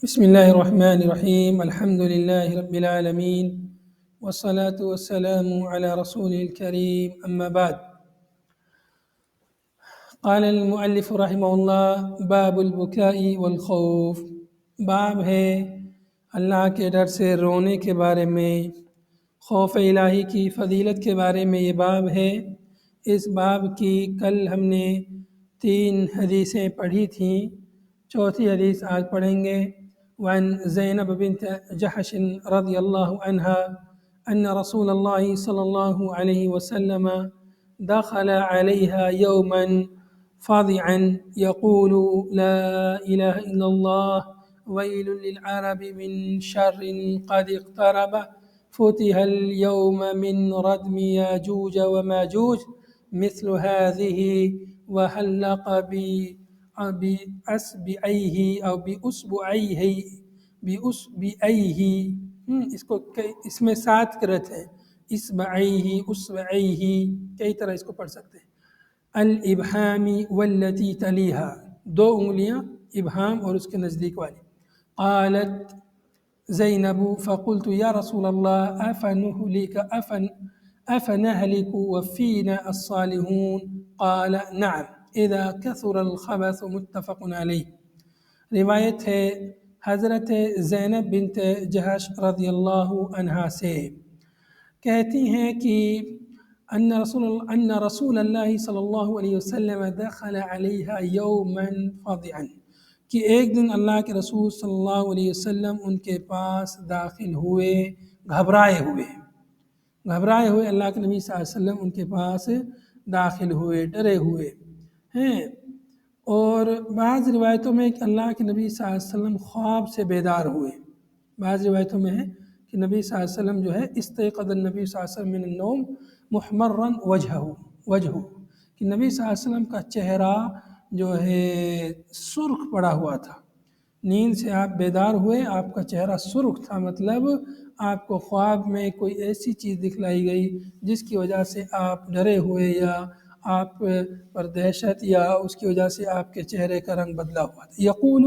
بسم الله الرحمن الرحيم الحمد لله رب العالمين والصلاة والسلام على رسوله الكريم أما بعد قال المؤلف رحمه الله باب البكاء والخوف باب ہے اللہ کے ڈر سے رونے کے بارے میں، خوف الہی کی فضیلت کے بارے میں یہ باب ہے۔ اس باب کی کل ہم نے 3 حدیثیں پڑھی تھیں، چوتھی حدیث آج پڑھیں گے۔ وعن زینب بنت جحش رضی اللہ عنہا ان رسول اللہ صلی اللہ علیہ وسلم دخل علیہا یوما فاضعا يقول لا إله إلا الله ويل للعرب من شر قد اقترب فتح اليوم من ردم ياجوج وماجوج مثل هذه وحلق بأصبعيه أو بأصبعيه اس میں 7 قرأت ہے، اصبعيه کئی طرح اس کو پڑھ سکتے ہیں۔ الابہام والتی تلیہا، 2 انگلیاں ابہام اور اس کے نزدیک والی۔ قالت زینب فقلت یا رسول اللہ افنہلک وفینا الصالحون قال نعم اذا کثر الخبث متفق علیہ۔ روایت ہے حضرت زینب بنت جحش رضی اللہ عنہا سے، کہتی ہیں کہ ان رسول اللہ صلی اللہ علیہ وسلم دخل علیہا یوما فاضعا، کہ ایک دن اللہ کے رسول صلی اللہ علیہ وسلم ان کے پاس داخل ہوئے گھبرائے ہوئے اللہ کے نبی صلی اللہ علیہ وسلم ان کے پاس داخل ہوئے ڈرے ہوئے ہیں۔ اور بعض روایتوں میں کہ اللہ کے نبی صلی اللہ علیہ وسلم خواب سے بیدار ہوئے، بعض روایتوں میں ہے کہ نبی صلی اللہ علیہ وسلم جو ہے استيقظ النبی صلی اللہ علیہ وسلم من النوم محمرا وجہہ، کہ نبی صلی اللہ علیہ وسلم کا چہرہ جو ہے سرخ پڑا ہوا تھا، نیند سے آپ بیدار ہوئے، آپ کا چہرہ سرخ تھا، مطلب آپ کو خواب میں کوئی ایسی چیز دکھلائی گئی جس کی وجہ سے آپ ڈرے ہوئے یا آپ پر دہشت یا اس کی وجہ سے آپ کے چہرے کا رنگ بدلا ہوا تھا۔ یقول،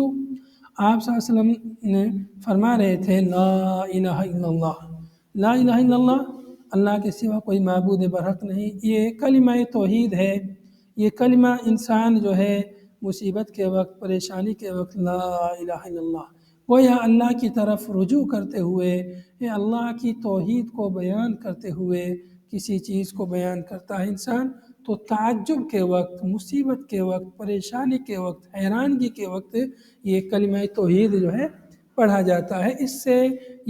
آپ صلی اللہ علیہ وسلم نے فرما رہے تھے لا الہ الا اللہ، لا الہ الا اللہ، اللہ کے سوا کوئی معبود برحق نہیں۔ یہ کلمہ توحید ہے، یہ کلمہ انسان جو ہے مصیبت کے وقت، پریشانی کے وقت لا الہ الا اللہ گویا اللہ کی طرف رجوع کرتے ہوئے، اللہ کی توحید کو بیان کرتے ہوئے کسی چیز کو بیان کرتا ہے انسان، تو تعجب کے وقت، مصیبت کے وقت، پریشانی کے وقت، حیرانگی کے وقت یہ کلمہ توحید جو ہے پڑھا جاتا ہے۔ اس سے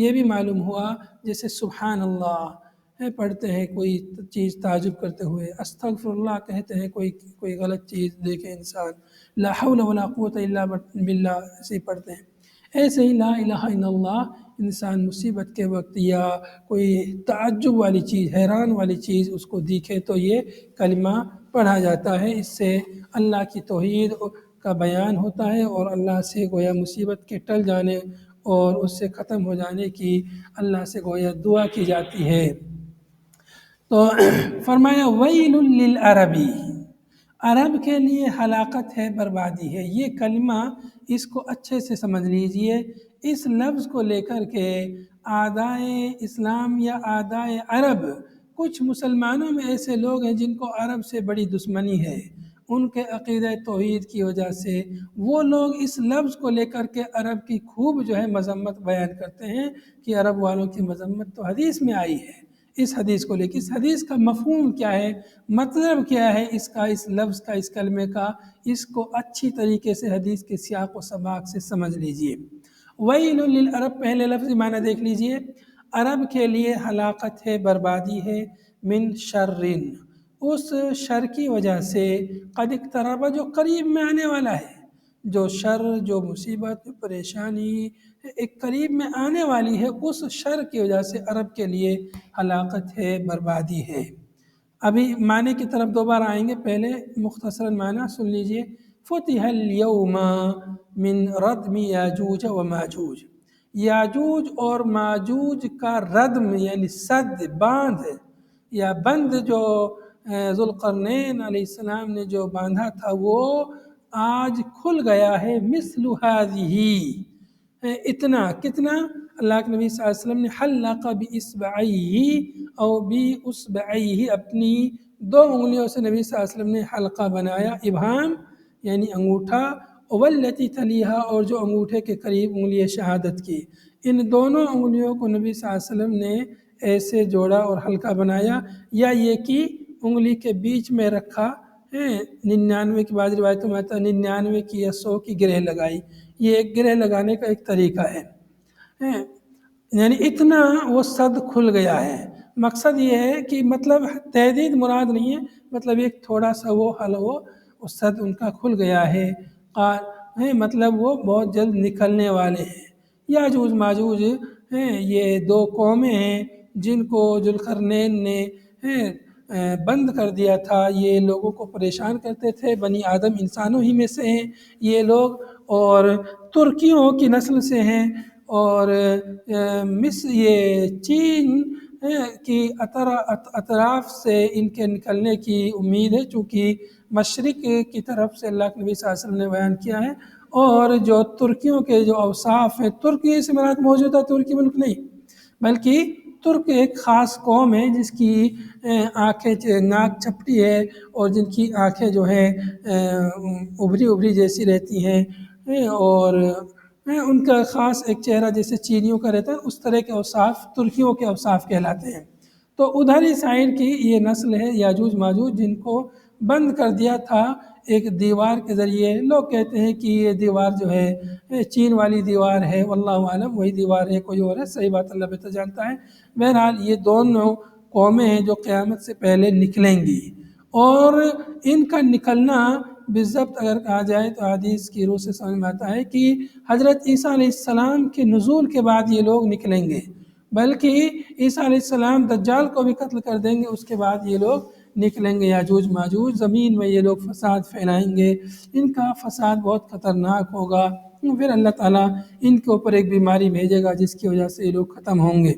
یہ بھی معلوم ہوا جیسے سبحان اللہ پڑھتے ہیں کوئی چیز تعجب کرتے ہوئے، استغفر اللہ کہتے ہیں کوئی غلط چیز دیکھے انسان، لا حول ولا قوت الا باللہ ایسے پڑھتے ہیں، ایسے ہی لا الہ الا اللہ انسان مصیبت کے وقت یا کوئی تعجب والی چیز، حیران والی چیز اس کو دیکھے تو یہ کلمہ پڑھا جاتا ہے۔ اس سے اللہ کی توحید کا بیان ہوتا ہے اور اللہ سے گویا مصیبت کے ٹل جانے اور اس سے ختم ہو جانے کی اللہ سے گویا دعا کی جاتی ہے۔ تو فرمایا ویل للعربی، عرب کے لیے ہلاکت ہے، بربادی ہے۔ یہ کلمہ اس کو اچھے سے سمجھ لیجئے، اس لفظ کو لے کر کے اعدائے اسلام یا اعدائے عرب، کچھ مسلمانوں میں ایسے لوگ ہیں جن کو عرب سے بڑی دشمنی ہے، ان کے عقیدہ توحید کی وجہ سے وہ لوگ اس لفظ کو لے کر کے عرب کی خوب جو ہے مذمت بیان کرتے ہیں کہ عرب والوں کی مذمت تو حدیث میں آئی ہے۔ اس حدیث کو لے کے اس حدیث کا مفہوم کیا ہے، مطلب کیا ہے اس کا، اس لفظ کا، اس کلمے کا، اس کو اچھی طریقے سے حدیث کے سیاق و سباق سے سمجھ لیجئے۔ ویل للعرب، پہلے لفظ معنی دیکھ لیجئے، عرب کے لیے ہلاکت ہے، بربادی ہے، من شرن، اس شر کی وجہ سے، قد اقترب، جو قریب میں آنے والا ہے، جو شر، جو مصیبت، جو پریشانی ایک قریب میں آنے والی ہے، اس شر کی وجہ سے عرب کے لیے ہلاکت ہے، بربادی ہے۔ ابھی معنی کی طرف دوبارہ آئیں گے، پہلے مختصراً معنی سن لیجئے۔ فتح اليوم من ردم یاجوج و ماجوج، یاجوج اور ماجوج کا ردم یعنی سد، باندھ یا بند جو ذوالقرنین علیہ السلام نے جو باندھا تھا وہ آج کھل گیا ہے، مثل هذه اتنا کتنا اللہ کے نبی صلی اللہ علیہ وسلم نے حلق باصبعیہ او باصبعیہ اپنی 2 انگلیوں سے نبی صلی اللہ علیہ وسلم نے حلقہ بنایا، ابہام یعنی انگوٹھا، والتی تلیہا اور جو انگوٹھے کے قریب انگلی شہادت کی، ان دونوں انگلیوں کو نبی صلی اللہ علیہ وسلم نے ایسے جوڑا اور حلقہ بنایا، یا یہ کہ انگلی کے بیچ میں رکھا، 99 کی بعض روایتوں میں آتا ہے 99 کی یا 100 کی گرہ لگائی، یہ ایک گرہ لگانے کا ایک طریقہ ہے، یعنی اتنا وہ صد کھل گیا ہے۔ مقصد یہ ہے کہ مطلب تحدید مراد نہیں ہے، مطلب ایک تھوڑا سا وہ صد ان کا کھل گیا ہے، مطلب وہ بہت جلد نکلنے والے ہیں۔ یاجوج ماجوج یہ 2 قومیں ہیں جن کو ذوالقرنین نے بند کر دیا تھا، یہ لوگوں کو پریشان کرتے تھے، بنی آدم انسانوں ہی میں سے ہیں یہ لوگ، اور ترکیوں کی نسل سے ہیں، اور یہ چین کی اطراف سے ان کے نکلنے کی امید ہے، چونکہ مشرق کی طرف سے اللہ کے نبی صلی اللہ علیہ وسلم نے بیان کیا ہے، اور جو ترکیوں کے جو اوصاف ہیں، ترکی سے مراد موجودہ ترکی ملک نہیں بلکہ ترک ایک خاص قوم ہے جس کی آنکھیں ناک چپٹی ہے اور جن کی آنکھیں جو ہے ابری جیسی رہتی ہیں، اور ان کا خاص ایک چہرہ جیسے چینیوں کا رہتا ہے، اس طرح کے اوصاف ترکیوں کے اوصاف کہلاتے ہیں۔ تو ادھر ہی سائڈ کی یہ نسل ہے یاجوج ماجوج، جن کو بند کر دیا تھا ایک دیوار کے ذریعے۔ لوگ کہتے ہیں کہ یہ دیوار جو ہے چین والی دیوار ہے، واللہ عالم وہی دیوار ہے، کوئی اور ہے، صحیح بات اللہ بہتر جانتا ہے۔ بہرحال یہ دونوں قومیں ہیں جو قیامت سے پہلے نکلیں گی، اور ان کا نکلنا بالضبط اگر کہا جائے تو حدیث کی روح سے سمجھ میں آتا ہے کہ حضرت عیسیٰ علیہ السلام کے نزول کے بعد یہ لوگ نکلیں گے، بلکہ عیسیٰ علیہ السلام دجال کو بھی قتل کر دیں گے، اس کے بعد یہ لوگ نکلیں گے یاجوج ماجوج، زمین میں یہ لوگ فساد پھیلائیں گے، ان کا فساد بہت خطرناک ہوگا، پھر اللہ تعالیٰ ان کے اوپر ایک بیماری بھیجے گا جس کی وجہ سے یہ لوگ ختم ہوں گے۔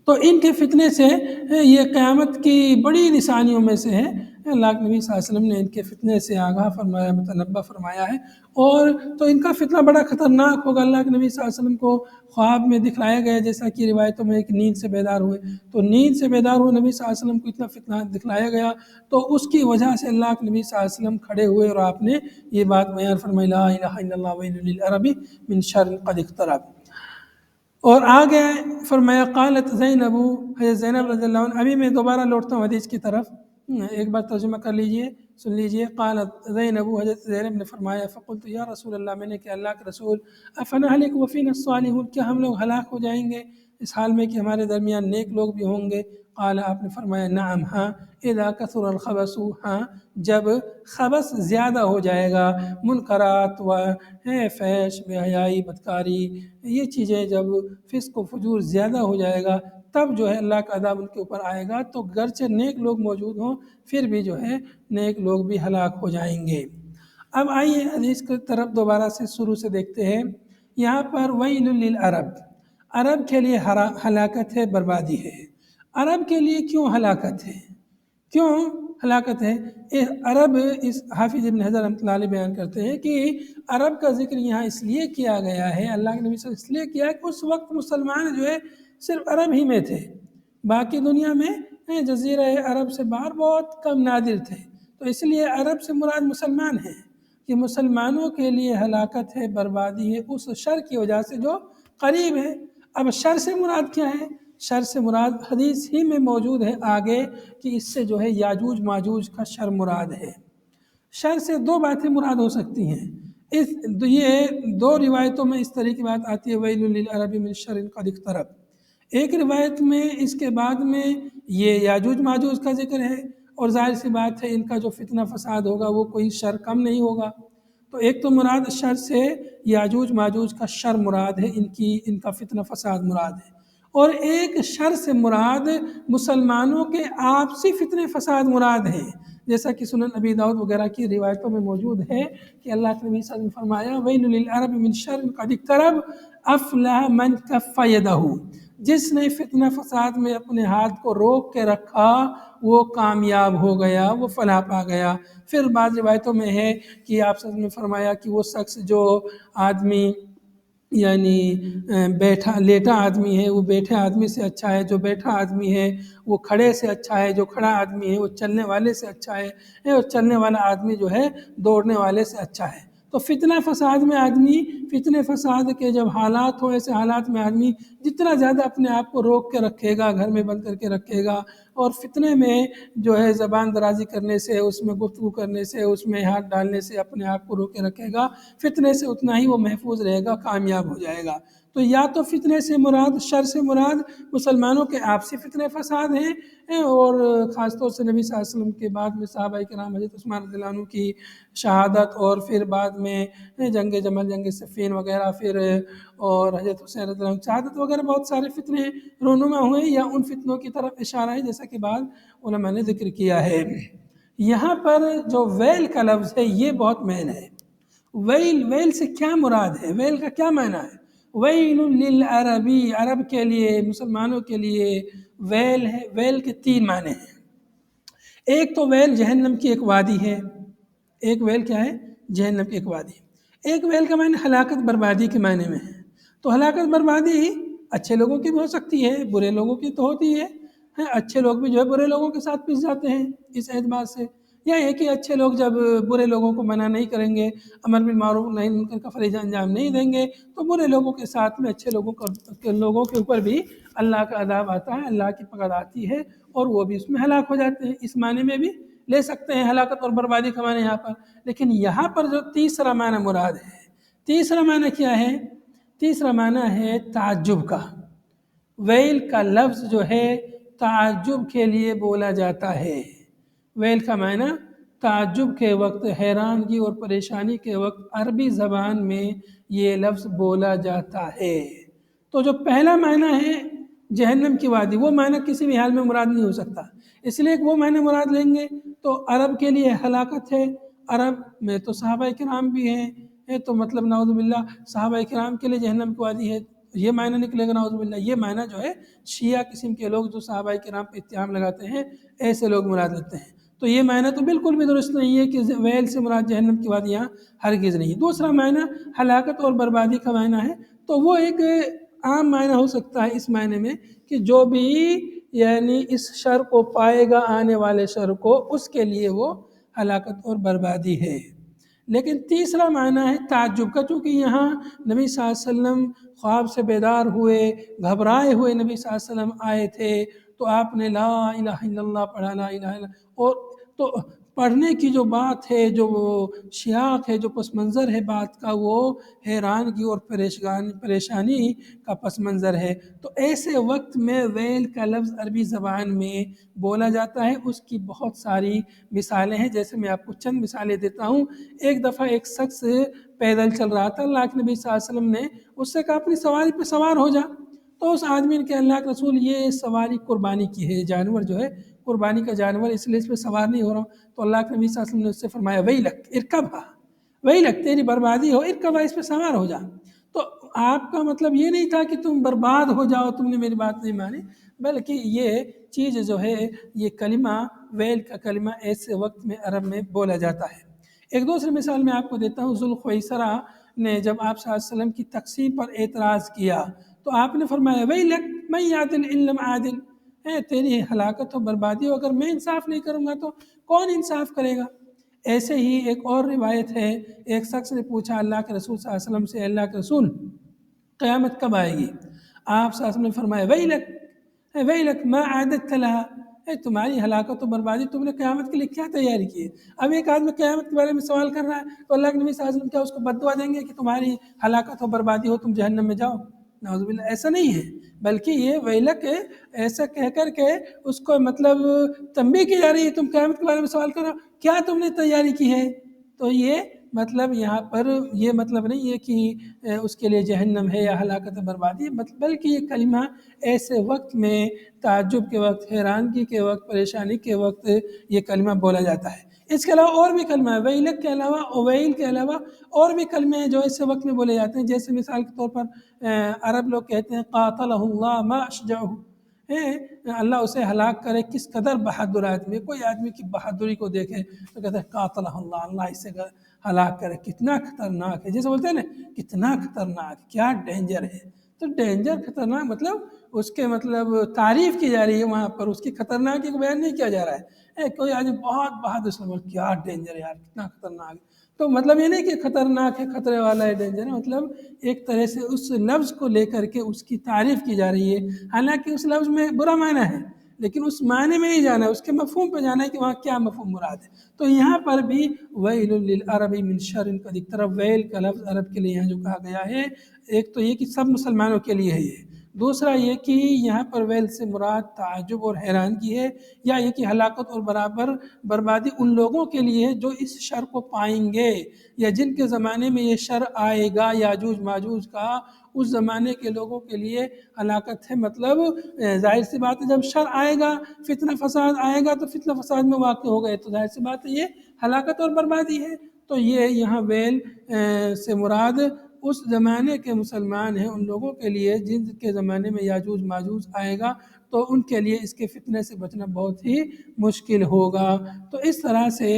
تو ان کے فتنے سے یہ قیامت کی بڑی نشانیوں میں سے ہے، اللہ کے نبی صلی اللہ علیہ وسلم نے ان کے فتنے سے آگاہ فرمایا، متنبہ فرمایا ہے، اور تو ان کا فتنہ بڑا خطرناک ہوگا۔ اللہ کے نبی صلی اللہ علیہ وسلم کو خواب میں دکھلایا گیا، جیسا کہ روایتوں میں ایک نیند سے بیدار ہوئے، تو نیند سے بیدار ہوئے نبی صلی اللہ علیہ وسلم کو اتنا فتنہ دکھلایا گیا، تو اس کی وجہ سے اللہ کے نبی صلی اللہ علیہ وسلم کھڑے ہوئے اور آپ نے یہ بات بیان فرمائی، لا الہ الا اللہ ویل للعرب من شر قد اقترب۔ اور آگے فرمایا قالت زینب، حضرت زینب رضی اللہ عنہ، ابھی میں دوبارہ لوٹتا ہوں حدیث کی طرف، ایک بار ترجمہ کر لیجئے، سن لیجئے۔ قالت زینب، حضرت زینب نے فرمایا فقلت یا رسول اللہ، میں نے کہ اللہ کے رسول، افنہلک وفینا الصالحون، کیا ہم لوگ ہلاک ہو جائیں گے اس حال میں کہ ہمارے درمیان نیک لوگ بھی ہوں گے؟ قال، آپ نے فرمایا نعم، ہاں، اذا کثر الخبث، ہاں جب خبث زیادہ ہو جائے گا، منکرات و فحش، بے حیائی، بدکاری، یہ چیزیں جب فسق و فجور زیادہ ہو جائے گا، تب جو ہے اللہ کا عذاب ان کے اوپر آئے گا، تو گرچہ نیک لوگ موجود ہوں پھر بھی جو ہے نیک لوگ بھی ہلاک ہو جائیں گے۔ اب آئیے حدیث کی طرف دوبارہ سے شروع سے دیکھتے ہیں۔ یہاں پر ویل للعرب، عرب کے لیے ہلاکت ہے، بربادی ہے۔ عرب کے لیے کیوں ہلاکت ہے؟ کیوں ہلاکت ہے؟ عرب، اس حافظ ابن حجر رحمۃ اللہ علیہ بیان کرتے ہیں کہ عرب کا ذکر یہاں اس لیے کیا گیا ہے، اللہ کے نبی صلی اللہ علیہ وسلم اس لیے کیا ہے کہ اس وقت مسلمان جو ہے صرف عرب ہی میں تھے، باقی دنیا میں جزیرہ عرب سے باہر بہت کم نادر تھے، تو اس لیے عرب سے مراد مسلمان ہیں، کہ مسلمانوں کے لیے ہلاکت ہے، بربادی ہے اس شر کی وجہ سے جو قریب ہے۔ اب شر سے مراد کیا ہے؟ شر سے مراد حدیث ہی میں موجود ہے آگے کہ اس سے جو ہے یاجوج ماجوج کا شر مراد ہے۔ شر سے 2 باتیں مراد ہو سکتی ہیں، یہ 2 روایتوں میں اس طرح کی بات آتی ہے، ویل للعرب من شر قد اقترب۔ ایک روایت میں اس کے بعد میں یہ یاجوج ماجوج کا ذکر ہے، اور ظاہر سی بات ہے ان کا جو فتنہ فساد ہوگا وہ کوئی شر کم نہیں ہوگا، تو ایک تو مراد شر سے یاجوج ماجوج کا شر مراد ہے، ان کا فتنہ فساد مراد ہے، اور ایک شر سے مراد مسلمانوں کے آپسی فتنے فساد مراد ہیں، جیسا کہ سنن ابی داؤد وغیرہ کی روایتوں میں موجود ہے کہ اللہ کے نبی صلی اللہ علیہ وسلم نے فرمایا ویل للعرب من شر قد اقترب افلح من کف یدہ، جس نے فتنہ فساد میں اپنے ہاتھ کو روک کے رکھا وہ کامیاب ہو گیا، وہ فلاح پا گیا۔ پھر بعض روایتوں میں ہے کہ آپ صلی اللہ علیہ وسلم نے فرمایا کہ وہ شخص جو آدمی یعنی بیٹھا لیٹا آدمی ہے وہ بیٹھے آدمی سے اچھا ہے، جو بیٹھا آدمی ہے وہ کھڑے سے اچھا ہے، جو کھڑا آدمی ہے وہ چلنے والے سے اچھا ہے اور چلنے والا آدمی جو ہے دوڑنے والے سے اچھا ہے۔ تو فتنہ فساد میں آدمی، فتنہ فساد کے جب حالات ہوں، ایسے حالات میں آدمی جتنا زیادہ اپنے آپ کو روک کے رکھے گا، گھر میں بند کر کے رکھے گا، اور فتنے میں جو ہے زبان درازی کرنے سے، اس میں گفتگو کرنے سے، اس میں ہاتھ ڈالنے سے اپنے آپ کو روک کے رکھے گا، فتنے سے اتنا ہی وہ محفوظ رہے گا، کامیاب ہو جائے گا۔ تو یا تو فتنے سے مراد، شر سے مراد مسلمانوں کے آپسی فتنے فساد ہیں، اور خاص طور سے نبی صلی اللہ علیہ وسلم کے بعد میں صحابہ کرام حضرت عثمان رضی اللہ عنہ کی شہادت، اور پھر بعد میں جنگ جمل، جنگ صفین وغیرہ، پھر اور حضرت حسین رضی اللہ عنہ کی شہادت وغیرہ، بہت سارے فتنے رونما ہوئے، یا ان فتنوں کی طرف اشارہ ہے جیسا کہ بعض علماء نے ذکر کیا ہے۔ یہاں پر جو ویل کا لفظ ہے یہ بہت مین ہے۔ ویل، ویل سے کیا مراد ہے؟ ویل کا کیا معنی ہے؟ ویل للعربی، عرب کے لیے، مسلمانوں کے لیے ویل ہے۔ ویل کے تین معنی ہیں۔ ایک تو ویل جہنم کی ایک وادی ہے، ایک ویل کیا ہے؟ جہنم کی ایک وادی۔ ایک ویل کا معنی ہلاکت بربادی کے معنی میں ہے۔ تو ہلاکت بربادی اچھے لوگوں کی بھی ہو سکتی ہے، برے لوگوں کی تو ہوتی ہے، اچھے لوگ بھی جو ہے برے لوگوں کے ساتھ پس جاتے ہیں اس اعتبار سے، یا یہ کہ اچھے لوگ جب برے لوگوں کو منع نہیں کریں گے، امر بالمعروف نہی منکر کا فریضہ انجام نہیں دیں گے، تو برے لوگوں کے ساتھ میں اچھے لوگوں کے اوپر بھی اللہ کا عذاب آتا ہے، اللہ کی پکڑ آتی ہے، اور وہ بھی اس میں ہلاک ہو جاتے ہیں۔ اس معنی میں بھی لے سکتے ہیں ہلاکت اور بربادی کا معنی یہاں پر، لیکن یہاں پر جو تیسرا معنی مراد ہے، تیسرا معنی کیا ہے؟ تیسرا معنی ہے تعجب کا۔ ویل کا لفظ جو ہے تعجب کے لیے بولا جاتا ہے۔ ویل کا معنی تعجب کے وقت، حیرانگی اور پریشانی کے وقت عربی زبان میں یہ لفظ بولا جاتا ہے۔ تو جو پہلا معنی ہے جہنم کی وادی، وہ معنی کسی بھی حال میں مراد نہیں ہو سکتا، اس لیے کہ وہ معنی مراد لیں گے تو عرب کے لیے ہلاکت ہے، عرب میں تو صحابہ کرام بھی ہیں، تو مطلب نعوذ باللہ صحابہ کرام کے لیے جہنم کی وادی ہے، یہ معنی نکلے گا نعوذ باللہ۔ یہ معنی جو ہے شیعہ قسم کے لوگ جو صحابہ کرام پہ اتہام لگاتے ہیں، ایسے لوگ مراد لیتے ہیں۔ تو یہ معنی تو بالکل بھی درست نہیں ہے کہ ویل سے مراد جہنم کی وادی یہاں ہرگز نہیں۔ دوسرا معنی ہلاکت اور بربادی کا معنی ہے، تو وہ ایک عام معنی ہو سکتا ہے اس معنی میں کہ جو بھی یعنی اس شر کو پائے گا، آنے والے شر کو، اس کے لیے وہ ہلاکت اور بربادی ہے۔ لیکن تیسرا معنی ہے تعجب کا، چونکہ یہاں نبی صلی اللہ علیہ وسلم خواب سے بیدار ہوئے، گھبرائے ہوئے نبی صلی اللہ علیہ وسلم آئے تھے، تو آپ نے لا الہ الا اللہ پڑھا، لا الہ الا، اور تو پڑھنے کی جو بات ہے، جو سیاق ہے، جو پس منظر ہے بات کا، وہ حیرانگی اور پریشانی کا پس منظر ہے۔ تو ایسے وقت میں ویل کا لفظ عربی زبان میں بولا جاتا ہے۔ اس کی بہت ساری مثالیں ہیں، جیسے میں آپ کو چند مثالیں دیتا ہوں۔ ایک دفعہ ایک شخص پیدل چل رہا تھا، اللہ کے نبی صلی اللہ علیہ وسلم نے اس سے کہا اپنی سواری پہ سوار ہو جا، تو اس آدمی نے کہا اللہ کے رسول یہ سواری قربانی کی ہے، جانور جو ہے قربانی کا جانور، اس لیے اس پہ سوار نہیں ہو رہا ہوں۔ تو اللہ کے نبی صلی اللہ علیہ وسلم نے اس سے فرمایا ویلک ارکبھا، ویلک تیری بربادی ہو، ارکبھا اس پہ سوار ہو جا۔ تو آپ کا مطلب یہ نہیں تھا کہ تم برباد ہو جاؤ، تم نے میری بات نہیں مانی، بلکہ یہ چیز جو ہے، یہ کلمہ ویل کا کلمہ ایسے وقت میں عرب میں بولا جاتا ہے۔ ایک دوسری مثال میں آپ کو دیتا ہوں۔ ذوالخویسرہ نے جب آپ صلی اللہ علیہ وسلم کی تقسیم پر اعتراض کیا تو آپ نے فرمایا ویلک من یعدل ان لم اعدل، تیری ہلاکت و بربادی ہو، اگر میں انصاف نہیں کروں گا تو کون انصاف کرے گا۔ ایسے ہی ایک اور روایت ہے، ایک شخص نے پوچھا اللہ کے رسول صلی اللہ علیہ وسلم سے، اللہ کے رسول قیامت کب آئے گی؟ آپ صلی اللہ علیہ وسلم نے فرمایا ویلک ویلک ما اعددت لها، تمہاری ہلاکت و بربادی، تم نے قیامت کے لیے کیا تیاری کی ہے؟ اب ایک آدمی قیامت کے بارے میں سوال کر رہا ہے تو اللہ کے نبی صلی اللہ علیہ وسلم کیا اس کو بد دعا دیں گے کہ تمہاری ہلاکت و بربادی ہو، تم جہنم میں جاؤ؟ نعوذ باللہ، ایسا نہیں ہے، بلکہ یہ ویلک ایسا کہہ کر کے اس کو مطلب تنبیہ کی جا رہی ہے، تم قیامت کے بارے میں سوال کر رہے ہو، کیا تم نے تیاری کی ہے؟ تو یہ مطلب یہاں پر یہ مطلب نہیں ہے کہ اس کے لیے جہنم ہے یا ہلاکت بربادی، بلکہ یہ کلمہ ایسے وقت میں، تعجب کے وقت، حیرانگی کے وقت، پریشانی کے وقت یہ کلمہ بولا جاتا ہے۔ اس کے علاوہ اور بھی کلمہ ہے، ویلک کے علاوہ، اویل کے علاوہ اور بھی کلمے ہیں جو ایسے وقت میں بولے جاتے ہیں، جیسے مثال کے طور پر عرب لوگ کہتے ہیں قاتلہ اللہ ما اشجعہ، اللہ اسے ہلاک کرے، کس قدر بہادر آدمی، کوئی آدمی کی بہادری کو دیکھے تو کہتے ہیں قاتلہ اللہ، اللہ اسے ہلاک کرے. کتنا خطرناک ہے، جیسے بولتے ہیں نا کتنا خطرناک، کیا ڈینجر ہے. تو ڈینجر خطرناک مطلب اس کے مطلب تعریف کی جا رہی ہے وہاں پر، اس کی خطرناکی کو بیان نہیں کیا جا رہا ہے. کوئی آدمی بہت بہادر سے بول کیا ڈینجر ہے یار، کتنا خطرناک ہے. تو مطلب یہ نہیں کہ خطرناک ہے، خطرے والا ہے، ڈینجر ہے، مطلب ایک طرح سے اس لفظ کو لے کر کے اس کی تعریف کی جا رہی ہے. حالانکہ اس لفظ میں برا معنی ہے، لیکن اس معنی میں نہیں جانا ہے، اس کے مفہوم پہ جانا ہے کہ وہاں کیا مفہوم مراد ہے. تو یہاں پر بھی ویل للعرب من شر، کا ایک طرف ویل کا لفظ عرب کے لیے یہاں جو کہا گیا ہے، ایک تو یہ کہ سب مسلمانوں کے لیے ہے یہ، دوسرا یہ کہ یہاں پر ویل سے مراد تعجب اور حیرانگی ہے، یا یہ کہ ہلاکت اور برابر بربادی ان لوگوں کے لیے ہے جو اس شر کو پائیں گے، یا جن کے زمانے میں یہ شر آئے گا یاجوج ماجوج کا، اس زمانے کے لوگوں کے لیے ہلاکت ہے. مطلب ظاہر سی بات ہے جب شر آئے گا، فتنہ فساد آئے گا، تو فتنہ فساد میں واقع ہو گئے تو ظاہر سی بات ہے یہ ہلاکت اور بربادی ہے. تو یہ یہاں ویل سے مراد اس زمانے کے مسلمان ہیں، ان لوگوں کے لیے جن کے زمانے میں یاجوج ماجوج آئے گا تو ان کے لیے اس کے فتنے سے بچنا بہت ہی مشکل ہوگا. تو اس طرح سے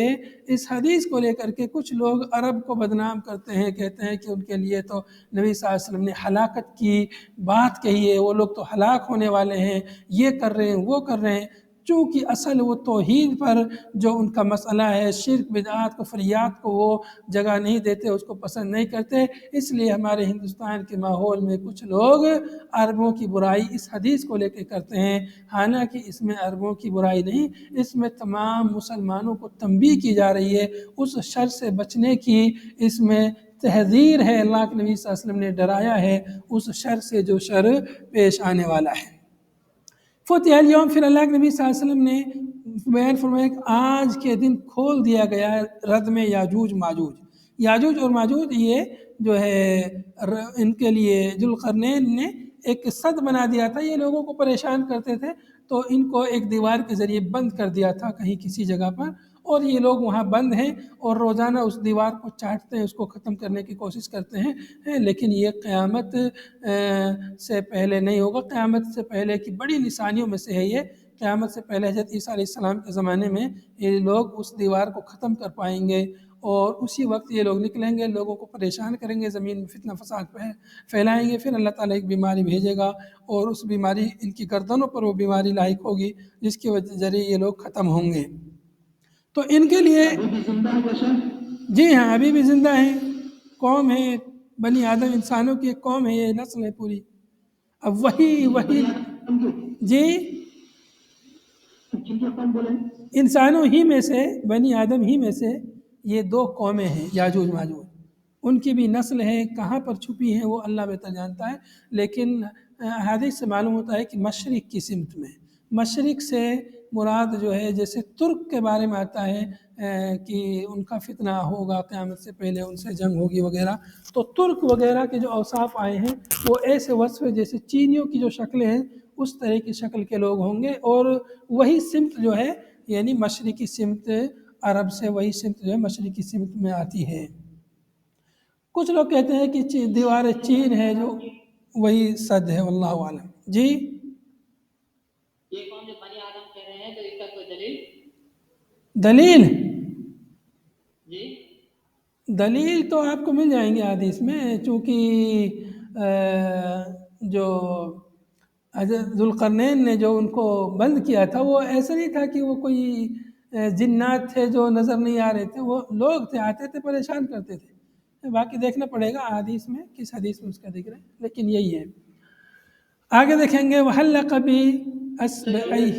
اس حدیث کو لے کر کے کچھ لوگ عرب کو بدنام کرتے ہیں، کہتے ہیں کہ ان کے لیے تو نبی صلی اللہ علیہ وسلم نے ہلاکت کی بات کہی ہے، وہ لوگ تو ہلاک ہونے والے ہیں، یہ کر رہے ہیں وہ کر رہے ہیں. چونکہ اصل وہ توحید پر جو ان کا مسئلہ ہے، شرک بدعات کفریات کو وہ جگہ نہیں دیتے، اس کو پسند نہیں کرتے، اس لیے ہمارے ہندوستان کے ماحول میں کچھ لوگ عربوں کی برائی اس حدیث کو لے کے کرتے ہیں. حالانکہ اس میں عربوں کی برائی نہیں، اس میں تمام مسلمانوں کو تنبیہ کی جا رہی ہے، اس شر سے بچنے کی اس میں تحذیر ہے. اللہ کے نبی صلی اللہ علیہ وسلم نے ڈرایا ہے اس شر سے جو شر پیش آنے والا ہے. فتح الیوم، پھر اللہ کے نبی صلی اللہ علیہ وسلم نے بیان فرمایا کہ آج کے دن کھول دیا گیا ہے ردم یاجوج ماجوج. یاجوج اور ماجوج یہ جو ہے ان کے لیے ذوالقرنین نے ایک سد بنا دیا تھا، یہ لوگوں کو پریشان کرتے تھے تو ان کو ایک دیوار کے ذریعے بند کر دیا تھا کہیں کسی جگہ پر، اور یہ لوگ وہاں بند ہیں اور روزانہ اس دیوار کو چاٹتے ہیں، اس کو ختم کرنے کی کوشش کرتے ہیں. لیکن یہ قیامت سے پہلے نہیں ہوگا، قیامت سے پہلے کی بڑی نشانیوں میں سے ہے یہ. قیامت سے پہلے حضرت عیسیٰ علیہ السلام کے زمانے میں یہ لوگ اس دیوار کو ختم کر پائیں گے، اور اسی وقت یہ لوگ نکلیں گے، لوگوں کو پریشان کریں گے، زمین میں فتنہ فساد پھیلائیں گے. پھر اللہ تعالیٰ ایک بیماری بھیجے گا، اور اس بیماری ان کی گردنوں پر وہ بیماری لاحق ہوگی، جس کے ذریعے یہ لوگ ختم ہوں گے. تو ان کے لیے جی ہاں ابھی بھی زندہ ہیں، قوم ہے بنی آدم، انسانوں کی ایک قوم ہے، یہ نسل ہے پوری. اب وہی جی انسانوں ہی میں سے، بنی آدم ہی میں سے یہ دو قومیں ہیں یاجوج ماجوج. ان کی بھی نسل ہے، کہاں پر چھپی ہیں وہ اللہ بہتر جانتا ہے، لیکن حدیث سے معلوم ہوتا ہے کہ مشرق کی سمت میں. مشرق سے مراد جو ہے جیسے ترک کے بارے میں آتا ہے کہ ان کا فتنہ ہوگا قیامت سے پہلے، ان سے جنگ ہوگی وغیرہ. تو ترک وغیرہ کے جو اوصاف آئے ہیں وہ ایسے وصف جیسے چینیوں کی جو شکلیں ہیں اس طرح کی شکل کے لوگ ہوں گے، اور وہی سمت جو ہے یعنی مشرقی سمت، عرب سے وہی سمت جو ہے مشرقی سمت میں آتی ہے. کچھ لوگ کہتے ہیں کہ دیوار چین ہے جو وہی صد ہے، واللہ عالم. جی یہ قوم جو بنی آدم کہہ رہے ہیں تو اس کا کوئی دلیل جی دلیل تو آپ کو مل جائیں گے حدیث میں، چونکہ جو حضرت ذوالقرنین نے جو ان کو بند کیا تھا وہ ایسا نہیں تھا کہ وہ کوئی جنات تھے جو نظر نہیں آ رہے تھے، وہ لوگ تھے، آتے تھے پریشان کرتے تھے. باقی دیکھنا پڑے گا حدیث میں کس حدیث میں اس کا ذکر ہے، لیکن یہی ہے. آگے دیکھیں گے وحلق بأصبعیہ.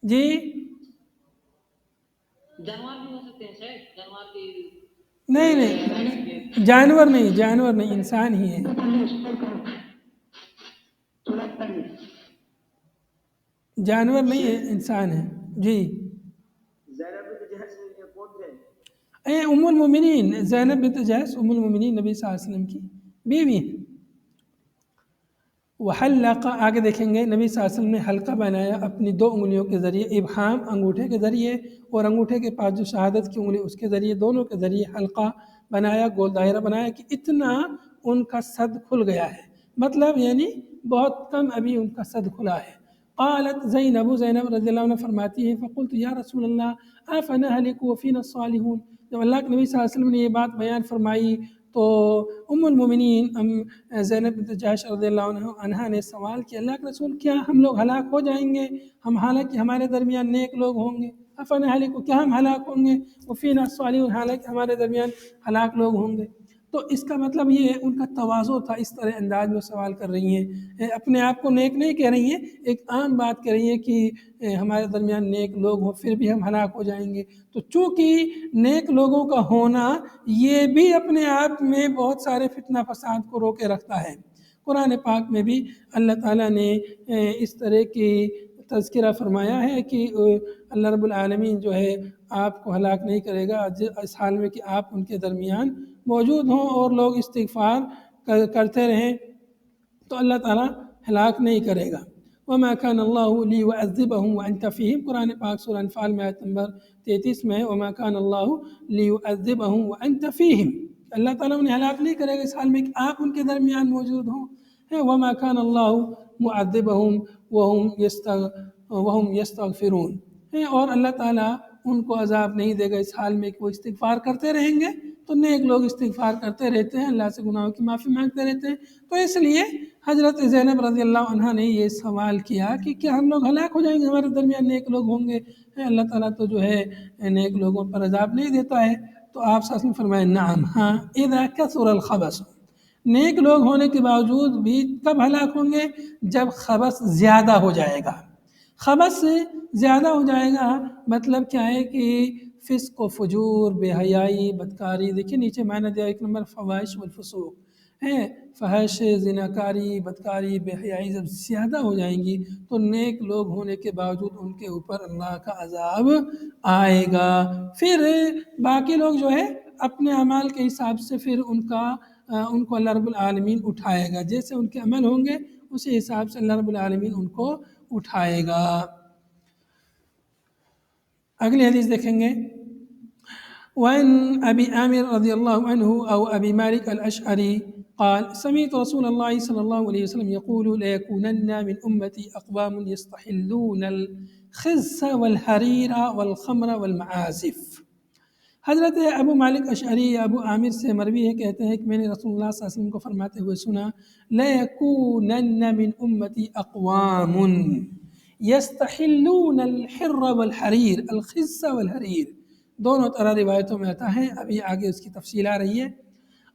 جی جانور بھی ہو سکتے ہیں شاید، جانور کی نہیں جانور نہیں انسان ہی ہے. جانور نہیں ہے، انسان ہے. جی ام المومنین زینب بنت جحش ام المومنین نبی صلی اللہ علیہ وسلم کی بیوی ہیں. وحلق، آگے دیکھیں گے نبی صلی اللہ علیہ وسلم نے حلقہ بنایا اپنی 2 انگلیوں کے ذریعے، ابہام انگوٹھے کے ذریعے اور انگوٹھے کے پاس جو شہادت کی انگلی اس کے ذریعے، دونوں کے ذریعے حلقہ بنایا، گول دائرہ بنایا کہ اتنا ان کا صد کھل گیا ہے. مطلب یعنی بہت کم ابھی ان کا صد کھلا ہے. قالت زینب رضی اللہ عنہ فرماتی ہے فقلت یا رسول اللہ افنہلک وفینا الصالحون، جب اللہ کے نبی صلی اللہ علیہ وسلم نے یہ بات بیان فرمائی تو ام المومنین زینب بنت جحش رضی اللہ عنہ نے سوال کیا اللہ کے رسول کیا ہم لوگ ہلاک ہو جائیں گے، ہم حالانکہ ہمارے درمیان نیک لوگ ہوں گے، افنہلک کیا ہم ہلاک ہوں گے، وفینا الصالحون حالانکہ ہمارے درمیان ہلاک لوگ ہوں گے۔ تو اس کا مطلب یہ ہے ان کا تواضع تھا، اس طرح انداز میں سوال کر رہی ہیں، اپنے آپ کو نیک نہیں کہہ رہی ہیں، ایک عام بات کہہ رہی ہیں کہ ہمارے درمیان نیک لوگ ہوں پھر بھی ہم ہلاک ہو جائیں گے۔ تو چونکہ نیک لوگوں کا ہونا یہ بھی اپنے آپ میں بہت سارے فتنہ فساد کو روکے رکھتا ہے۔ قرآن پاک میں بھی اللہ تعالیٰ نے اس طرح کی تذکرہ فرمایا ہے کہ اللہ رب العالمین جو ہے آپ کو ہلاک نہیں کرے گا اس حال میں کہ آپ ان کے درمیان موجود ہوں اور لوگ استغفار کرتے رہیں تو اللہ تعالیٰ ہلاک نہیں کرے گا۔ وما كان الله ليعذبهم وانت فيهم، قرآن پاک سورہ انفال میں آیت نمبر 33 میں ہے وما كان الله ليعذبهم وانت فيهم، اللہ تعالیٰ انہیں ہلاک نہیں کرے گا اس حال میں کہ آپ ان کے درمیان موجود ہوں۔ وما كان الله معذبهم وهم يستغفرون، اور اللہ تعالیٰ ان کو عذاب نہیں دے گا اس حال میں کہ وہ استغفار کرتے رہیں گے۔ تو نیک لوگ استغفار کرتے رہتے ہیں، اللہ سے گناہوں کی معافی مانگتے رہتے ہیں، تو اس لیے حضرت زینب رضی اللہ عنہ نے یہ سوال کیا کہ کیا ہم لوگ ہلاک ہو جائیں گے، ہمارے درمیان نیک لوگ ہوں گے، اللہ تعالیٰ تو جو ہے نیک لوگوں پر عذاب نہیں دیتا ہے۔ تو آپ صلی اللہ علیہ وسلم فرمائے نعم، ہاں اذا کثر الخبث، نیک لوگ ہونے کے باوجود بھی کب ہلاک ہوں گے، جب خبث زیادہ ہو جائے گا۔ خبث زیادہ ہو جائے گا مطلب کیا ہے کہ فسق و فجور، بے حیائی، بدکاری، دیکھیں نیچے معنی دیا ایک نمبر فواحش والفسوق ہے، فحش، زناکاری، بدکاری، بے حیائی جب زیادہ ہو جائیں گی تو نیک لوگ ہونے کے باوجود ان کے اوپر اللہ کا عذاب آئے گا۔ پھر باقی لوگ جو ہے اپنے اعمال کے حساب سے پھر ان کو اللہ رب العالمین اٹھائے گا، جیسے ان کے عمل ہوں گے اسی حساب سے اللہ رب العالمین ان کو اٹھائے گا۔ اگلی حدیث دیکھیں گے، وعن ابی عامر رضی اللہ عنہ او ابی مالک الاشعری قال سمعت رسول اللہ صلی اللہ علیہ وسلم يقول ليكونن من امتی اقوام يستحلون الخز والحریر والخمر والمعازف۔ حضرت ابو مالک اشعری ابو عامر سے مروی ہے، کہتے ہیں کہ میں نے رسول اللہ صلی اللہ علیہ وسلم کو فرماتے ہوئے سنا لَيَكُونَنَّ مِنْ أُمَّتِي أَقْوَامٌ يَسْتَحِلُّونَ الْحِرَّ وَالْحَرِيرَ الْخِزَّ وَالْحَرِيرَ، دونوں طرح روایتوں میں آتا ہے، ابھی آگے اس کی تفصیل آ رہی ہے۔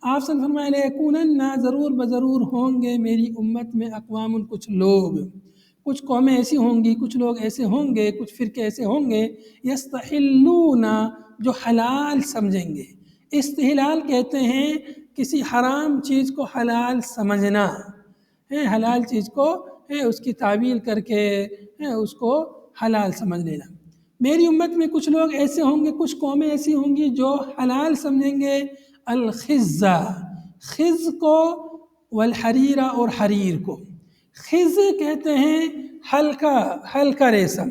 آپ سے فرمایا لَيَكُونَنَّ، ضرور بضرور ہوں گے میری امت میں اقوام، کچھ لوگ، کچھ قومیں ایسی ہوں گی، کچھ لوگ ایسے ہوں گے، کچھ فرقے ایسے ہوں گے یستحلون، جو حلال سمجھیں گے۔ استحلال کہتے ہیں کسی حرام چیز کو حلال سمجھنا، حلال چیز کو اس کی تعویل کر کے اس کو حلال سمجھ لینا۔ میری امت میں کچھ لوگ ایسے ہوں گے، کچھ قومیں ایسی ہوں گی جو حلال سمجھیں گے الخز، خز کو، والحریرہ، اور حریر کو۔ خز کہتے ہیں ہلکا ریشم،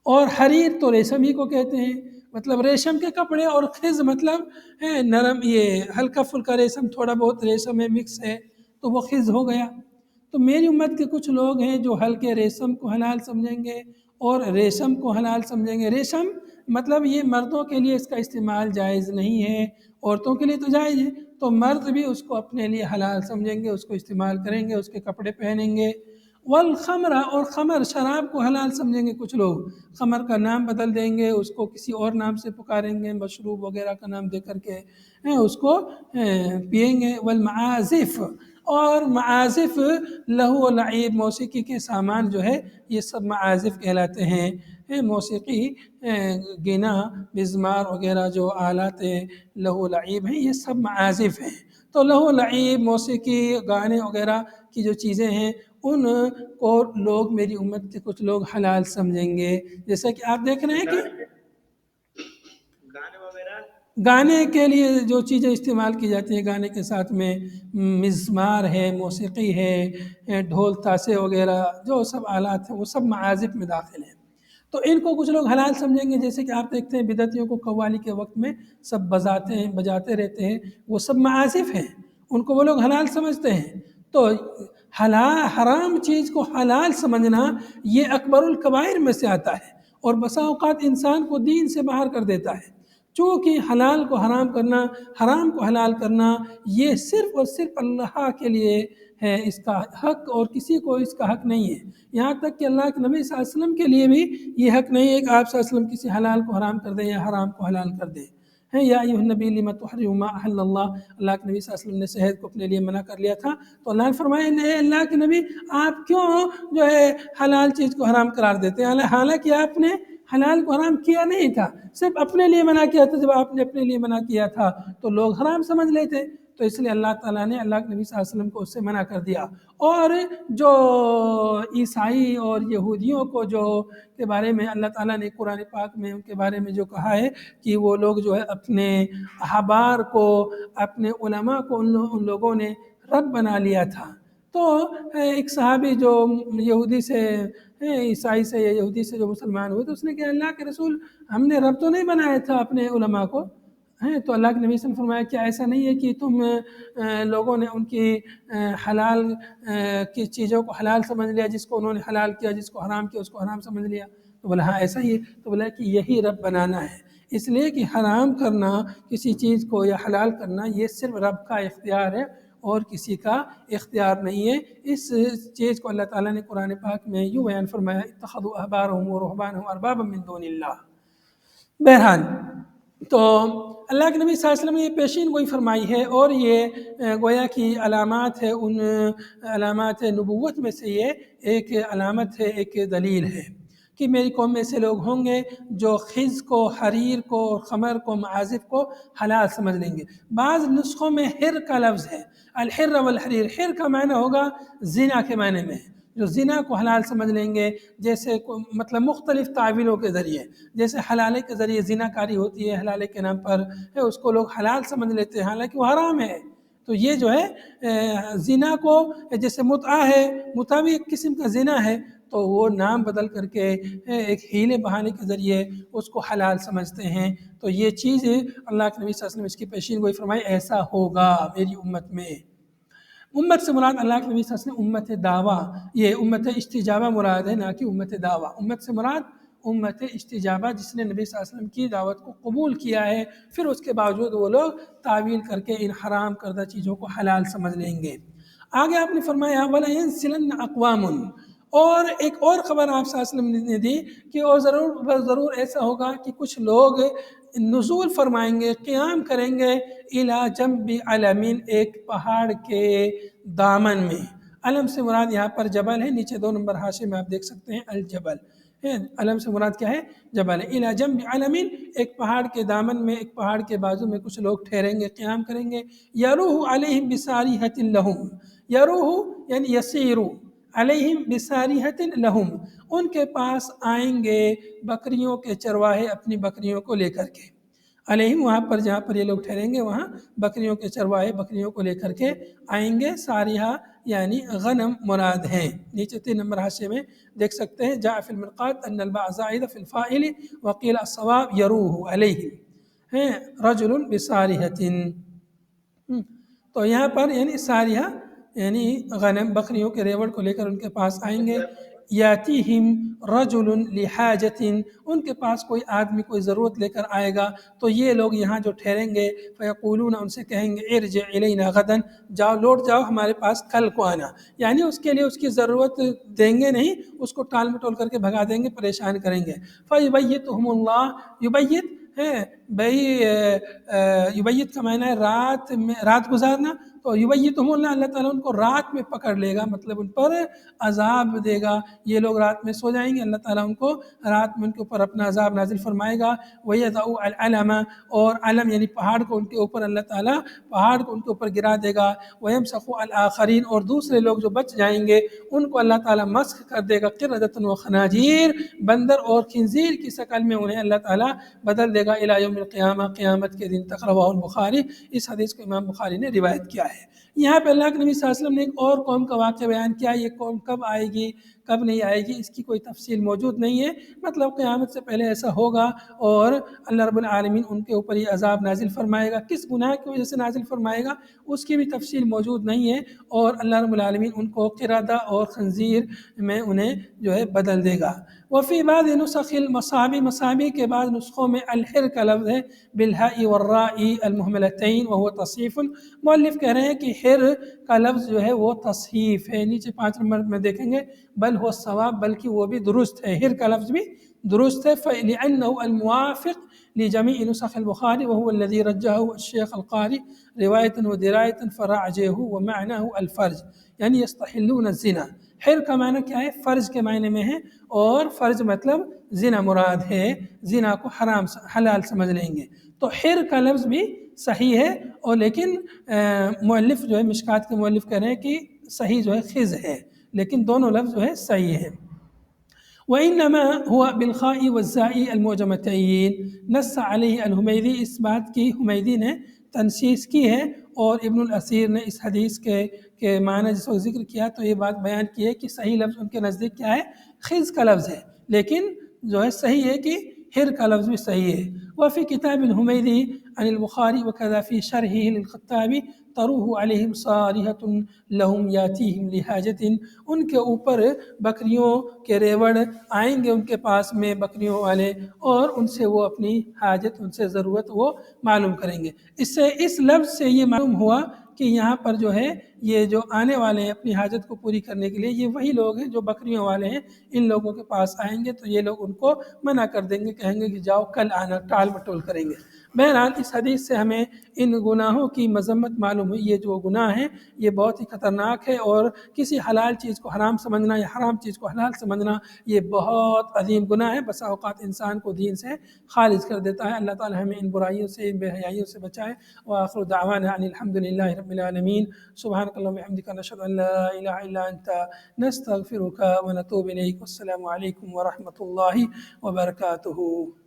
اور حریر تو ریشم ہی کو کہتے ہیں، مطلب ریشم کے کپڑے، اور خز مطلب نرم، یہ ہلکا پھلکا ریشم، تھوڑا بہت ریشم ہے مکس ہے تو وہ خز ہو گیا۔ تو میری امت کے کچھ لوگ ہیں جو ہلکے ریشم کو حلال سمجھیں گے اور ریشم کو حلال سمجھیں گے۔ ریشم مطلب یہ مردوں کے لیے اس کا استعمال جائز نہیں ہے، عورتوں کے لیے تو جائز ہے، تو مرد بھی اس کو اپنے لیے حلال سمجھیں گے، اس کو استعمال کریں گے، اس کے کپڑے پہنیں گے۔ والخمر، اور خمر، شراب کو حلال سمجھیں گے کچھ لوگ، خمر کا نام بدل دیں گے، اس کو کسی اور نام سے پکاریں گے، مشروب وغیرہ کا نام دے کر کے اس کو پئیں گے۔ والمعازف، اور معازف لہو و لعیب، موسیقی کے سامان جو ہے یہ سب معازف کہلاتے ہیں۔ موسیقی، گنا، مزمار وغیرہ جو آلات لہو و لعیب ہیں یہ سب معازف ہیں۔ تو لہو و لعیب، موسیقی، گانے وغیرہ کی جو چیزیں ہیں ان کو لوگ، میری امت کے کچھ لوگ حلال سمجھیں گے۔ جیسا کہ آپ دیکھ رہے ہیں کہ گانے کے لیے جو چیزیں استعمال کی جاتی ہیں، گانے کے ساتھ میں مزمار ہے، موسیقی ہے، ڈھول تاشے وغیرہ جو سب آلات ہیں وہ سب معازف میں داخل ہیں۔ تو ان کو کچھ لوگ حلال سمجھیں گے، جیسے کہ آپ دیکھتے ہیں بدعتیوں کو قوالی کے وقت میں سب بجاتے رہتے ہیں، وہ سب معازف ہیں، ان کو وہ لوگ حلال سمجھتے ہیں۔ تو حرام چیز کو حلال سمجھنا یہ اکبر الکبائر میں سے آتا ہے، اور بسا اوقات انسان کو دین سے باہر کر دیتا ہے، چونکہ حلال کو حرام کرنا، حرام کو حلال کرنا یہ صرف اور صرف اللہ کے لیے ہے اس کا حق، اور کسی کو اس کا حق نہیں ہے۔ یہاں تک کہ اللہ کے نبی صلی اللہ علیہ وسلم کے لیے بھی یہ حق نہیں ہے کہ آپ صلی اللہ علیہ وسلم کسی حلال کو حرام کر دیں یا حرام کو حلال کر دیں۔ یا ایھا النبی لما تحرم ما احل اللہ، اللہ کے نبی صلی اللہ علیہ وسلم نے شہد کو اپنے لیے منع کر لیا تھا، تو اللہ نے فرمایا اے اللہ کے نبی آپ کیوں جو ہے حلال چیز کو حرام قرار دیتے ہیں، حالانکہ آپ نے حلال کو حرام کیا نہیں تھا، صرف اپنے لیے منع کیا تھا۔ جب آپ نے اپنے لیے منع کیا تھا تو لوگ حرام سمجھ لیتے، تو اس لیے اللہ تعالیٰ نے اللہ کے نبی صلی اللہ علیہ وسلم کو اس سے منع کر دیا۔ اور جو عیسائی اور یہودیوں کو جو کے بارے میں اللہ تعالیٰ نے قرآن پاک میں ان کے بارے میں جو کہا ہے کہ وہ لوگ جو ہے اپنے احبار کو، اپنے علماء کو ان لوگوں نے رب بنا لیا تھا۔ تو ایک صحابی جو یہودی سے، عیسائی سے یا یہودی سے جو مسلمان ہوئے، تو اس نے کہا اللہ کے رسول ہم نے رب تو نہیں بنایا تھا اپنے علماء کو، تو اللہ کے نبی صلی اللہ علیہ وسلم نے فرمایا کیا ایسا نہیں ہے کہ تم لوگوں نے ان کی حلال کی چیزوں کو حلال سمجھ لیا، جس کو انہوں نے حلال کیا، جس کو حرام کیا اس کو حرام سمجھ لیا؟ تو بولا ہاں ایسا ہی ہے۔ تو بولا کہ یہی رب بنانا ہے، اس لیے کہ حرام کرنا کسی چیز کو یا حلال کرنا یہ صرف رب کا اختیار ہے اور کسی کا اختیار نہیں ہے۔ اس چیز کو اللہ تعالیٰ نے قرآن پاک میں یوں بیان فرمایا اتخذوا احبارهم ورهبانهم اربابا من دون اللہ۔ بہرحال تو اللہ کے نبی صلی اللہ علیہ وسلم نے یہ پیشین گوئی فرمائی ہے، اور یہ گویا کی علامات ہے، ان علامات نبوت میں سے یہ ایک علامت ہے، ایک دلیل ہے کہ میری قوم میں سے لوگ ہوں گے جو خز کو، حریر کو، خمر کو، معازف کو حلال سمجھ لیں گے۔ بعض نسخوں میں حر کا لفظ ہے، الحر والحریر، حر کا معنی ہوگا زنا کے معنی میں، جو زنا کو حلال سمجھ لیں گے، جیسے مطلب مختلف تعویلوں کے ذریعے، جیسے حلالے کے ذریعے زنا کاری ہوتی ہے حلالے کے نام پر، اس کو لوگ حلال سمجھ لیتے ہیں حالانکہ وہ حرام ہے۔ تو یہ جو ہے زنا کو، جیسے متعہ ہے، متعہ بھی ایک قسم کا زنا ہے، تو وہ نام بدل کر کے ایک ہیلے بہانے کے ذریعے اس کو حلال سمجھتے ہیں۔ تو یہ چیز اللہ کے نبی صلی اللہ علیہ وسلم اس کی پیشین گوئی فرمائی ایسا ہوگا میری امت میں۔ امت سے مراد اللہ کے نبی صلی اللہ علیہ وسلم امت دعویٰ، یہ امت استجابہ مراد ہے، نہ کہ امت دعویٰ۔ امت سے مراد امت استجابہ، جس نے نبی صلی اللہ علیہ وسلم کی دعوت کو قبول کیا ہے، پھر اس کے باوجود وہ لوگ تعویل کر کے ان حرام کردہ چیزوں کو حلال سمجھ لیں گے۔ آگے آپ نے فرمایا وَلَيَنْسِلَنَّ أَقْوَامٌ، اور ایک اور خبر آپ صلی اللہ علیہ وسلم نے دی کہ وہ ضرور ایسا ہوگا کہ کچھ لوگ نزول فرمائیں گے، قیام کریں گے اِلَى جَنْبِ عَلَمٍ، ایک پہاڑ کے دامن میں۔ علم سے مراد یہاں پر جبل ہے، نیچے 2 نمبر حاشے میں آپ دیکھ سکتے ہیں الجبل، علم سے مراد کیا ہے؟ جبل ہے۔ اِلَى جَنْبِ عَلَمٍ، ایک پہاڑ کے دامن میں، ایک پہاڑ کے بازو میں کچھ لوگ ٹھہریں گے، قیام کریں گے۔ يَرُوحُ عَلَيْهِمْ بِسَارِحَةٍ لَهُمْ، يَرُوحُ یعنی یسیرُ، علیہم بساریحۃ لہم، ان کے پاس آئیں گے بکریوں کے چرواہے اپنی بکریوں کو لے کر کے۔ علیہم وہاں پر جہاں پر یہ لوگ ٹھہریں گے وہاں بکریوں کے چرواہے بکریوں کو لے کر کے آئیں گے۔ ساریہ یعنی غنم مراد ہیں، نیچے 3 نمبر حاشے میں دیکھ سکتے ہیں جاء فی المرقات ان الباء زائدہ فی الفاعل وقیل الصواب یروح علیہم رجل بساریحۃ۔ تو یہاں پر یعنی ساریہ یعنی غنم، بکریوں کے ریوڑ کو لے کر ان کے پاس آئیں گے۔ یاتیہم رجل لحاجۃ، ان کے پاس کوئی آدمی کوئی ضرورت لے کر آئے گا، تو یہ لوگ یہاں جو ٹھہریں گے فیقولون، ان سے کہیں گے ارجع الینا غدا، جاؤ لوٹ جاؤ ہمارے پاس کل کو آنا، یعنی اس کے لیے اس کی ضرورت دیں گے نہیں، اس کو ٹال مٹول کر کے بھگا دیں گے، پریشان کریں گے۔ فیبیتہم اللہ، یبیت ہے بھائی، یبیت کا معنی ہے رات میں، رات گزارنا، تو یبیتہم اللہ، اللہ تعالیٰ ان کو رات میں پکڑ لے گا، مطلب ان پر عذاب دے گا۔ یہ لوگ رات میں سو جائیں گے، اللہ تعالیٰ ان کو رات میں ان کے اوپر اپنا عذاب نازل فرمائے گا۔ وَيَضَعُ الْعَلَمَ، اور علم یعنی پہاڑ کو ان کے اوپر اللہ تعالیٰ پہاڑ کو ان کے اوپر گرا دے گا۔ وَيَمْسَخُ الْآخَرِينَ، اور دوسرے لوگ جو بچ جائیں گے ان کو اللہ تعالیٰ مسخ کر دے گا، قِرَدَةً وَخَنَازِيرَ، بندر اور خنزیر کی شکل میں انہیں اللہ تعالیٰ بدل دے گا، اِلَى يَوْمِ الْقِيَامَةِ، قیامت کے دن تک۔ رواہ البخاری، اس حدیث کو امام بخاری نے روایت کیا ہے۔ یہاں پہ اللہ کے نبی صلی اللہ علیہ وسلم نے ایک اور قوم کا واقعہ بیان کیا، یہ قوم کب آئے گی، کب نہیں آئے گی اس کی کوئی تفصیل موجود نہیں ہے، مطلب قیامت سے پہلے ایسا ہوگا اور اللہ رب العالمین ان کے اوپر یہ عذاب نازل فرمائے گا، کس گناہ کی وجہ سے نازل فرمائے گا اس کی بھی تفصیل موجود نہیں ہے، اور اللہ رب العالمین ان کو قردہ اور خنزیر میں انہیں جو ہے بدل دے گا۔ وفی بعض نسخ المصابی، مصابی کے بعض نسخوں میں الحر کا لفظ ہے بالہاء والراء المہملتین وهو تصحیف۔ مؤلف کہہ رہے ہیں کہ حر کا لفظ جو ہے وہ تصحیف ہے، نیچے 5 نمبر میں دیکھیں گے بل هو الصواب، بلکہ وہ بھی درست ہے، حر کا لفظ بھی درست ہے، فَلِأَنَّهُ الْمُوافق لجميع نسخ البخاري وهو الذي رجحه الشيخ القاري رواية ودراية فراجعه ومعناه الفرج، یعنی يستحلون الزنا۔ حر کا معنی کیا ہے؟ فرج کے معنی میں ہے، اور فرج مطلب زنا مراد ہے، زنا کو حرام حلال سمجھ لیں گے، تو حر کا لفظ بھی صحیح ہے، اور لیکن مؤلف جو ہے مشکات کے مؤلف کہہ رہے ہیں کہ صحیح جو ہے خز ہے، لیکن دونوں لفظ جو ہے صحیح ہے۔ وَإِنَّمَا هُوَ بِالْخَاءِ وَالزَّاءِ الْمُعْجَمَتَيْن، نص علیہ الحمیدی، اس بات کی حمیدی نے تنصیص کی ہے، اور ابن الاثیر نے اس حدیث کے معنی جس وقت ذکر کیا تو یہ بات بیان کی ہے کہ صحیح لفظ ان کے نزدیک کیا ہے؟ خز کا لفظ ہے، لیکن جو ہے صحیح ہے کہ حر کا لفظ بھی صحیح ہے۔ وفی کتاب الحمیدی عن البخاری وکذا فی شرحہ للخطابی طروح علیہم صارحۃ لہم یاتیہم لحاجۃ، ان کے اوپر بکریوں کے ریوڑ آئیں گے ان کے پاس میں بکریوں والے، اور ان سے وہ اپنی حاجت، ان سے ضرورت وہ معلوم کریں گے۔ اس سے اس لفظ سے یہ معلوم ہوا کہ یہاں پر جو ہے یہ جو آنے والے ہیں اپنی حاجت کو پوری کرنے کے لیے، یہ وہی لوگ ہیں جو بکریوں والے ہیں، ان لوگوں کے پاس آئیں گے تو یہ لوگ ان کو منع کر دیں گے، کہیں گے کہ جاؤ کل آنا، ٹال مٹول کریں گے۔ بہرحال اس حدیث سے ہمیں ان گناہوں کی مذمت معلوم ہوئی، یہ جو گناہ ہیں یہ بہت ہی خطرناک ہے، اور کسی حلال چیز کو حرام سمجھنا یا حرام چیز کو حلال سمجھنا یہ بہت عظیم گناہ ہے، بسا اوقات انسان کو دین سے خارج کر دیتا ہے۔ اللہ تعالی ہمیں ان برائیوں سے، ان بے حیائیوں سے بچائے۔ وآخر دعوانا ان الحمد للہ رب العالمین، سبحانک اللہم وبحمدک، نشہد ان لا الہ الا انت، نستغفرک ونتوب الیک، والسلام علیکم ورحمۃ اللہ وبرکاتہ۔